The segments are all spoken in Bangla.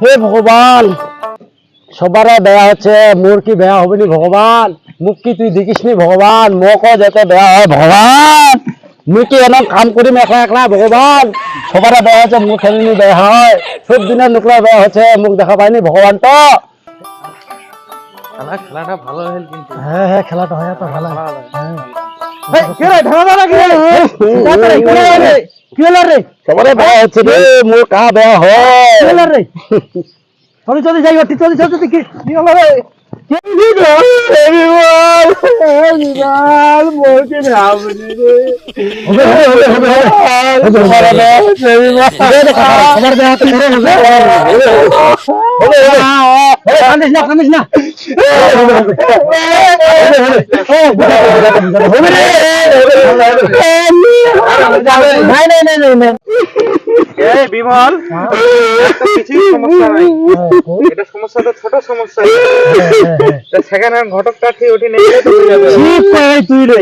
হে ভগবান, সবারে বেয়া হচ্ছে, মোর কি বেয়া হবে নি ভগবান? মুখ কি তুই দেখিস নি ভগবান? মোক যাতে বেয়া হয় ভগবান। মুই কি এনে কাম করিম একলা একলা ভগবান? সবারে বেয়া হচ্ছে, মুখ খেলিনি বেয়া হয়। সব দিনের লোকরা বেয়া হচ্ছে, মুখ দেখা পাইনি ভগবান তো। খেলাটা ভালো হল কিন্তু। হ্যাঁ হ্যাঁ, খেলাটা হয় তো ভালো। সবারে বেয়া হচ্ছে রে, মোর কা বেয়া হয়। চলি চলি যাই, চলি চলি চলি, কি হলো রে? বিমল, কিছুই সমস্যা নাই, এটা সমস্যা তো ছোট সমস্যা। সেখানে ঘটকটা ঠিক ওঠি নেই, তুই রে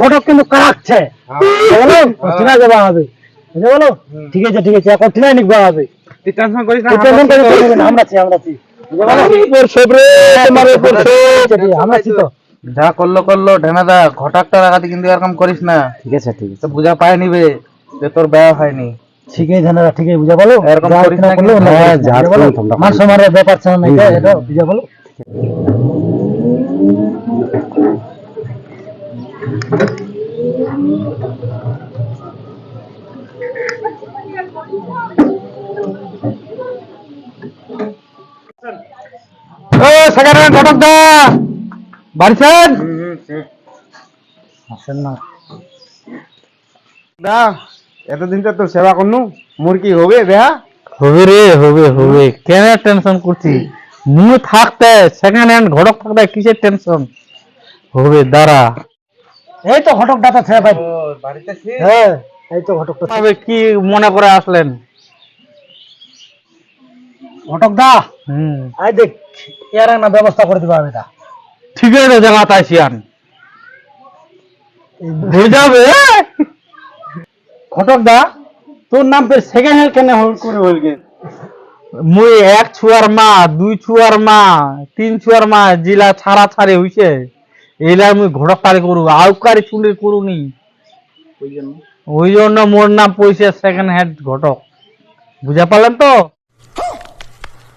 ঘটক কিন্তু কাটছে, ঠিনা যাবা হবে, বলো ঠিক আছে ঠিক আছে, এখন ঠিনাই নিবা হবে। তুই টেনশন করিস না, আমরা আছি আমরা আছি, আমরা আছি তো। যা করলো করলো ঢেনাদা, ঘটাকটা লাগাতে কিন্তু এরকম করিস না। ঠিক আছে ঠিক আছে, তো বুঝা পায় নিবে যে তোর ব্যয় হয়নি। ঠিক আছে ধানারা, ঠিক আছে বুঝা বলো, এরকম করিস না কিন্তু। মান সম্মানের ব্যাপার ছিল না এটা, এটা বুঝা বলো। ও সেখানে ঘটক দা বাড়িছেন? আসেন না দা, এতদিন তো তোর সেবা করনু, মোর কি হবে দেহা? হবে রে, হবে হবে, কেন টেনশন করছি? মুই থাকতে, সেকেন্ড হ্যান্ড ঘটক থাকতে কিসের টেনশন হবে? দাঁড়া, এই তো ঘটক দাতা ছে ভাই। বাড়িতে হ্যাঁ এই তো ঘটকটা। তবে কি মনে করে আসলেন? ঘটক দা হুম, আই দেখ, এর না ব্যবস্থা করে দিবা আমি দা। ঠিক আছে, জানাত আসিয়ান হয়ে যাবে। ঘটক দা, তোর নাম ফের সেকেন্ড হ্যান্ড কেন করে হইল গে? মুই এক ছুয়ার মা, দুই ছুয়ার মা, তিন ছুয়ার মা জিলা ছাড়া ছাড়ে হইছে, এইলা মুই ঘটক তারি করু, আউকারি চুলি করুনি, ওই জন্য মোর নাম পয়সা সেকেন্ড হ্যান্ড ঘটক। বুঝা পারলেন তো?